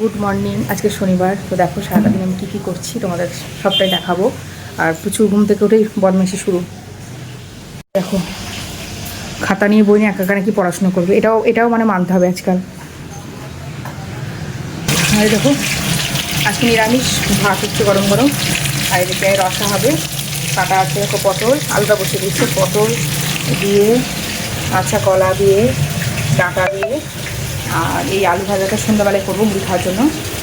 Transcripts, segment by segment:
Good morning. আজকে শনিবার, তো দেখো সারাদিন আমি কী করছি তোমাদের সবটাই দেখাবো। আর প্রচুর ঘুম থেকে উঠেই বদমাইশি শুরু। দেখো খাতা নিয়ে বই নিয়ে একা নাকি পড়াশোনা করবে, এটাও মানে মানতে হবে আজকাল। আর দেখো আজকে নিরামিষ ভাত হচ্ছে গরম গরম, আর এদিকে রসা হবে। কাটা আছে দেখো পটল, আলুটা বসে দিচ্ছে, পটল দিয়ে আচ্ছা কলা দিয়ে ডাঁটা দিয়ে, আর এই আলু ভাজাটা সন্ধ্যাবেলায় করবো মুড়ি খাওয়ার জন্য।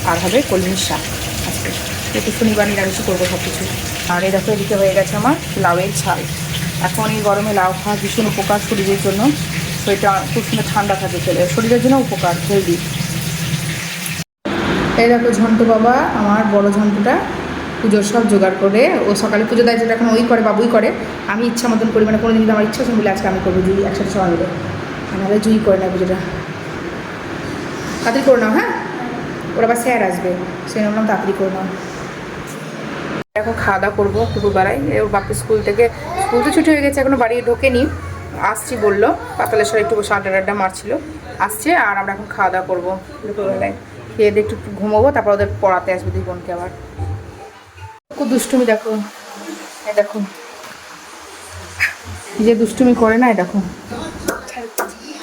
আর হবে কলমির শাক আজকে, একটু শনিবার নিরামিষই করবো সব কিছু। আর এই দেখো এদিকে হয়ে গেছে আমার লাউয়ের ঝাল। এখন এই গরমে লাউ খাওয়া ভীষণ উপকার শরীরের জন্য, শরীরটা খুব সুন্দর ঠান্ডা থাকে, চলে শরীরের জন্য উপকার, হেলদি। এই দেখো ঝন্টু বাবা, আমার বড় ঝন্টুটা পুজোর সব জোগাড় করে, ও সকালে পুজো দেয় যেটা এখন ওই করে, বাবুই করে। আমি ইচ্ছা মতন করি, মানে কোনো দিন আমার ইচ্ছা আছে বলে আজকে আমি করবো, জুই একসাথে সবাই মিলে, নাহলে জুই করে না পুজোটা। তাড়াতাড়ি করে নাও, হ্যাঁ, ওরা আবার স্যার আসবে, সেই জন্য তাড়াতাড়ি করে নাও। এখন খাওয়া দাওয়া করবো দুপুরবেলায়। ওর বাপু স্কুল তো ছুটি হয়ে গেছে, এখনও বাড়ি ঢোকেনি, আসছি বললো, পাতালেশ্বরে একটু বসে আড্ডা মারছিল, আসছে। আর আমরা এখন খাওয়া দাওয়া করবো দুপুরবেলায়, খেয়ে দিয়ে একটু ঘুমোবো, তারপর ওদের পড়াতে আসবে দুই বোনকে আবার। খুব দুষ্টুমি দেখো, এই দেখো যে দুষ্টুমি করে না, এই দেখো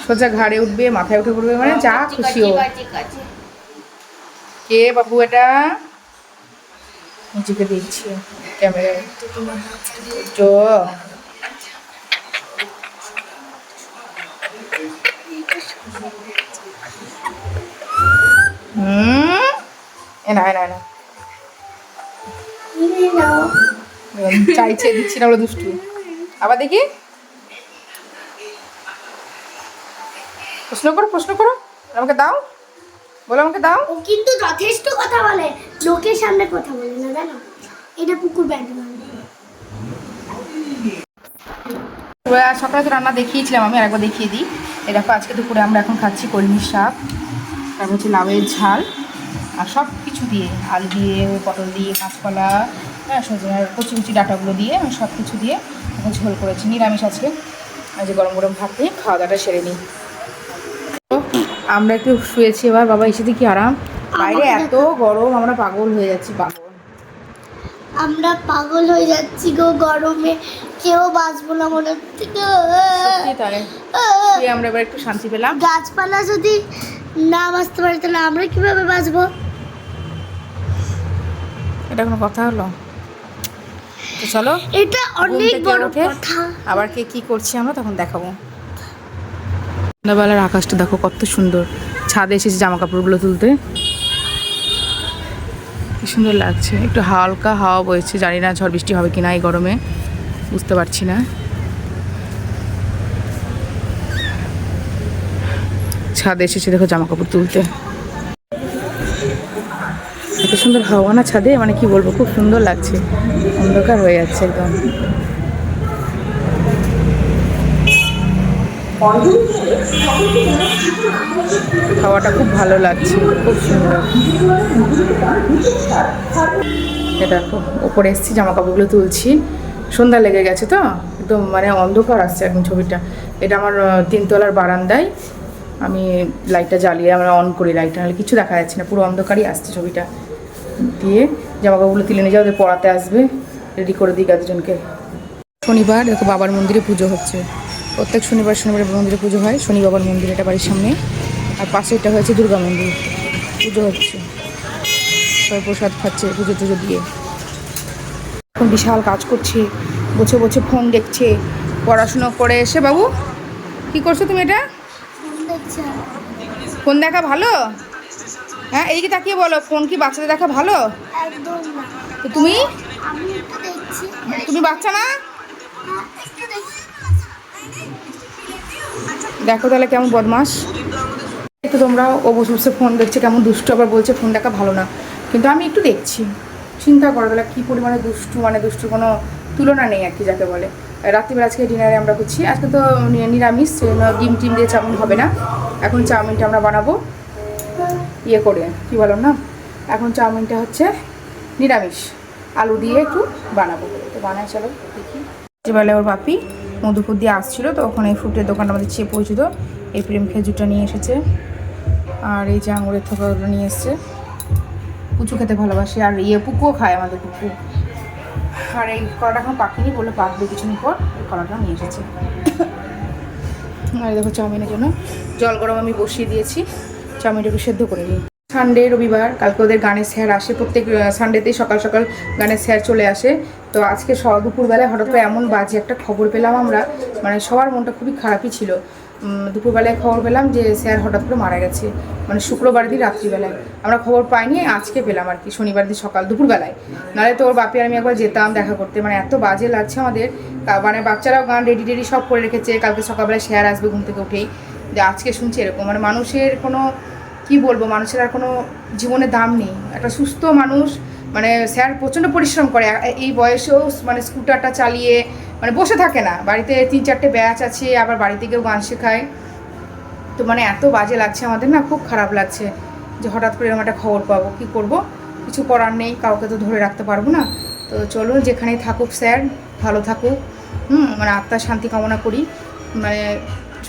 সোজা ঘাড়ে উঠবে, মাথায় উঠে পড়বে, মানে যা খুশি হোক। কে বাবু এটা? নিজেকে দেখছি ক্যামেরায়। জো এনা এনা এনা চাইছে, দিচ্ছি না, ওরা দুষ্টু। আবার দেখি, প্রশ্ন করো, আমাকে দাও, বলো আমাকে দাও। ও কিন্তু যথেষ্ট কথা বলে, লোকের সামনে কথা বলে না, জানো? এটা পুকুর ব্যাংক না। সকালে তো রান্না দেখিয়েছিলাম, আমি আরেকবার দেখিয়ে দিই। এই দেখো আজকে দুপুরে আমরা এখন খাচ্ছি কলমির শাক, তারপর হচ্ছে লাউয়ের ঝাল, আর সব কিছু দিয়ে, আলু দিয়ে, পটল দিয়ে, কাঁচকলা, হ্যাঁ, সজনের কচি কচি ডাঁটাগুলো দিয়ে আমি সব কিছু দিয়ে এখন ঝোল করেছি। নিরামিষ আজকে, আজ গরম গরম ভাত দিয়ে খাওয়া দাওয়াটা সেরে নিই। আমরা একটু শুয়েছি, এবার বাবা এসে দেখি আরাম, বাইরে এত গরম, আমরা পাগল হয়ে যাচ্ছি, আমরা পাগল হয়ে যাচ্ছি গো গরমে, কেউ বাঁচবো না মনে হচ্ছে। আমরা এবার একটু শান্তি পেলাম। গাছপালা যদি না বাঁচতে পারে তাহলে আমরা কিভাবে বাঁচবো? এটা কোনো কথা হলো? তো চলো, এটা অনেক বড় কথা। আবার কে কি করছি আমরা তখন দেখাবো। সন্ধ্যাবেলার আকাশটা দেখো কত সুন্দর, ছাদে এসেছি জামা কাপড়গুলো তুলতে, কি সুন্দর লাগছে। একটু হালকা হাওয়া বইছে, জানি না ঝড় বৃষ্টি হবে কিনা এই গরমে, বুঝতে পারছি না। ছাদে এসেছি দেখো জামা কাপড় তুলতে, এত সুন্দর হাওয়া না ছাদে, মানে কি বলবো, খুব সুন্দর লাগছে। অন্ধকার হয়ে যাচ্ছে একদম। হাওয়াটা খুব ভালো লাগছে, খুব সুন্দর। এটা ওপরে এসেছি জামা কাপড়গুলো তুলছি, সন্ধ্যা লেগে গেছে তো একদম, মানে অন্ধকার আসছে এখন ছবিটা। এটা আমার 3 তলার বারান্দায়, আমি লাইটটা জ্বালিয়ে আমরা অন করি লাইটটা, নাহলে কিছু দেখা যাচ্ছে না, পুরো অন্ধকারই আসছে ছবিটা। দিয়ে জামা কাপড়গুলো তুলে নিয়ে যাও, ওদের পড়াতে আসবে, রেডি করে দিই গাছজনকে। শনিবার দেখো বাবার মন্দিরে পুজো হচ্ছে, প্রত্যেক শনিবার মন্দিরে পুজো হয়, শনি বাবার মন্দির, এটা বাড়ির সামনে। আর পাশে এটা হয়েছে দুর্গা মন্দির, পুজো হচ্ছে, সবাই প্রসাদ খাচ্ছে পুজো টুজো দিয়ে। এখন বিশাল কাজ করছে, বসে বসে ফোন দেখছে, পড়াশুনো করে এসে। বাবু কি করছো তুমি? এটা ফোন দেখা ভালো? হ্যাঁ, এইদিকে তাকিয়ে বলো, ফোন কি বাচ্চাদের দেখা ভালো? একদম না। তো তুমি দেখছি, বাচ্চা না? দেখো তাহলে কেমন বদমাস একটু তোমরা। ও বসে বসে ফোন দেখছে, কেমন দুষ্টু, আবার বলছে ফোন দেখা ভালো না, কিন্তু আমি একটু দেখছি। চিন্তা করো তাহলে কী পরিমাণে দুষ্টু, মানে দুষ্টুর কোনো তুলনা নেই আর কি, যাকে বলে। রাত্রিবেলা আজকে ডিনারে আমরা করছি, আজকে তো নিরামিষ, ডিম দিয়ে চাউমিন হবে না, এখন চাউমিনটা আমরা বানাবো ইয়ে করে, কী বলো না, এখন চাউমিনটা হচ্ছে নিরামিষ, আলু দিয়ে একটু বানাবো, তো বানাই চলো দেখি। রাত্রিবেলা ওর বাপি মধুপুর দিয়ে আসছিলো, তো ওখানে ফ্রুটের দোকানটা আমাদের চেয়ে পরিচিত, এই প্রেম খেজুরটা নিয়ে এসেছে, আর এই যে আঙুরের থোকাগুলো নিয়ে এসছে, পুচু খেতে ভালোবাসে, আর পুকুও খায় আমাদের পুকু। আর এই কলাটা এখন পাকিনি, বললো পাকবে কিছুদিন পর, এই কলাটা নিয়ে এসেছে। আর দেখো চাউমিনের জন্য জল গরম আমি বসিয়ে দিয়েছি, চাউমিনটা একটু সেদ্ধ করে নিই। সানডে রবিবার, কালকে ওদের গানের স্যার আসে, প্রত্যেক সানডেতেই সকাল সকাল গানের স্যার চলে আসে। তো আজকে দুপুরবেলায় হঠাৎ করে এমন বাজে একটা খবর পেলাম আমরা, মানে সবার মনটা খুবই খারাপই ছিল। দুপুরবেলায় খবর পেলাম যে স্যার হঠাৎ করে মারা গেছে, মানে শুক্রবার দিন রাত্রিবেলায়। আমরা খবর পাইনি, আজকে পেলাম আর কি, শনিবার দিন সকাল দুপুরবেলায়। নাহলে তো ওর বাপি আর আমি একবার যেতাম দেখা করতে, মানে এত বাজে লাগছে আমাদের। মানে বাচ্চারাও গান রেডি সব করে রেখেছে, কালকে সকালবেলায় স্যার আসবে ঘুম থেকে উঠেই, যে আজকে শুনছি এরকম। মানে মানুষের কোনো কি বলবো, মানুষের আর কোনো জীবনে দাম নেই। একটা সুস্থ মানুষ, মানে স্যার প্রচণ্ড পরিশ্রম করে এই বয়সেও, মানে স্কুটারটা চালিয়ে মানে বসে থাকে না, বাড়িতে 3-4টে ব্যাচ আছে, আবার বাড়ি থেকেও গান শেখায়। তো মানে এত বাজে লাগছে আমাদের না, খুব খারাপ লাগছে যে হঠাৎ করে এরকম একটা খবর পাবো। কী করবো, কিছু করার নেই, কাউকে তো ধরে রাখতে পারবো না। তো চলুন, যেখানেই থাকুক স্যার ভালো থাকুক, মানে আত্মার শান্তি কামনা করি, মানে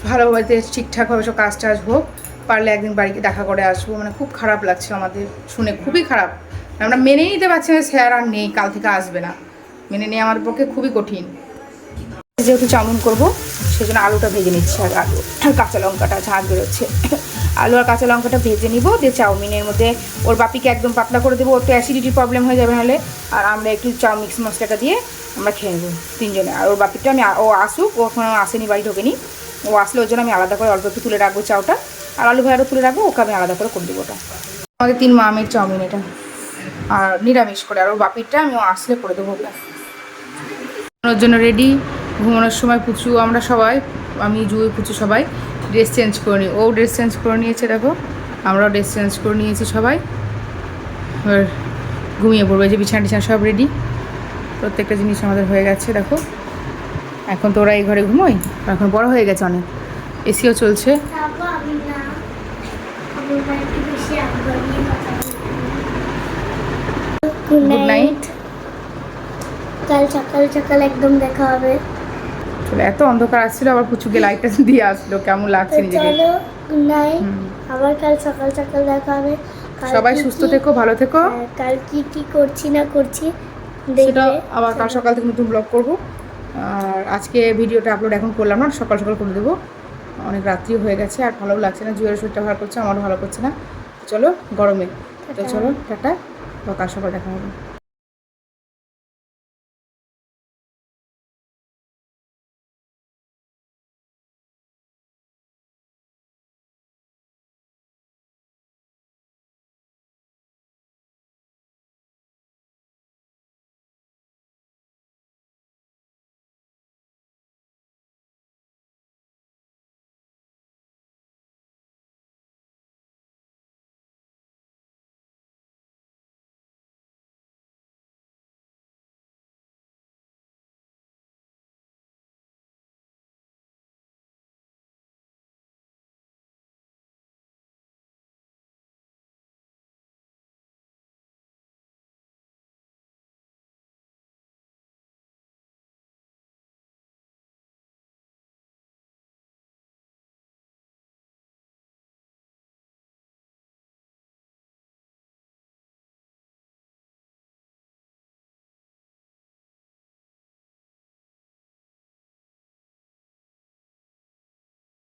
ভালোভাবে ঠিকঠাকভাবে সব কাজ টাজ হোক, পারলে একদিন বাড়িতে দেখা করে আসবো। মানে খুব খারাপ লাগছে আমাদের শুনে, খুবই খারাপ। আমরা মেনেই নিতে পারছি না স্যার আর নেই, কাল থেকে আসবে না, মেনে নিয়ে আমাদের পক্ষে খুবই কঠিন। যেহেতু চাউমিন করবো সেজন্য আলুটা ভেজে নিচ্ছি, আর আলু আর কাঁচা লঙ্কাটা ঝাঁঝ বেরোচ্ছে। আলু আর কাঁচা লঙ্কাটা ভেজে নিব, দিয়ে চাউমিনের মধ্যে ওর বাপিকে একদম পাতলা করে দেবো, ওর তো অ্যাসিডিটির প্রবলেম হয়ে যাবে নাহলে। আর আমরা একটু মিক্স মশলাটা দিয়ে আমরা খেয়ে নেবো তিনজনে। আর ওর বাপিটা আমি, ও আসুক, ও এখন আসেনি, বাড়ি ঢোকেনি, ও আসলে ওর জন্য আমি আলাদা করে অল্প একটু তুলে রাখবো চাউটা, আর আলু ভাজাটা তুলে রাখবো, ওকে আমি আলাদা করে দেবো ওটা। আমাদের 3 মামের চাউমিন এটা, আর নিরামিষ করে। আর ওর বাপিরটা আমি আসলে করে দেবো ওকে। ওর জন্য রেডি, ঘুমানোর সময় পুচু, আমরা সবাই, আমি জুই পুচু সবাই ড্রেস চেঞ্জ করে নিই। ও ড্রেস চেঞ্জ করে নিয়েছে, দেখো আমরাও ড্রেস চেঞ্জ করে নিয়েছি সবাই। এবার ঘুমিয়ে পড়বো, এই যে বিছানা সব রেডি, প্রত্যেকটা জিনিস আমাদের হয়ে গেছে। দেখো এখন তো ওরা এই ঘরে ঘুমোই, এখন বড় হয়ে গেছে অনেক, এসিও চলছে। গুড নাইট, কাল সকাল সকাল একদম দেখা হবে। চলো, এত অন্ধকার আসছিল, আবার পুচুকে লাইটটা দিয়ে আসলো, কেমন লাগছে নিজেকে। চলো গুড নাইট, আবার কাল সকাল সকাল দেখা হবে। সবাই সুস্থ থেকো, ভালো থেকো। কাল কি করছি না করছি সেটা আবার কাল সকাল থেকে নতুন ব্লগ করবো। আর আজকে ভিডিওটা আপলোড এখন করলাম না, সকাল সকাল করে দেবো, অনেক রাত্রিও হয়ে গেছে, আর ভালো লাগছে না, জুয়ের শরীরটা ভালো করছে, আমারও ভালো করছে না। চলো গরমে, তো চলো টাটা, বা কাল সকাল দেখা হবে।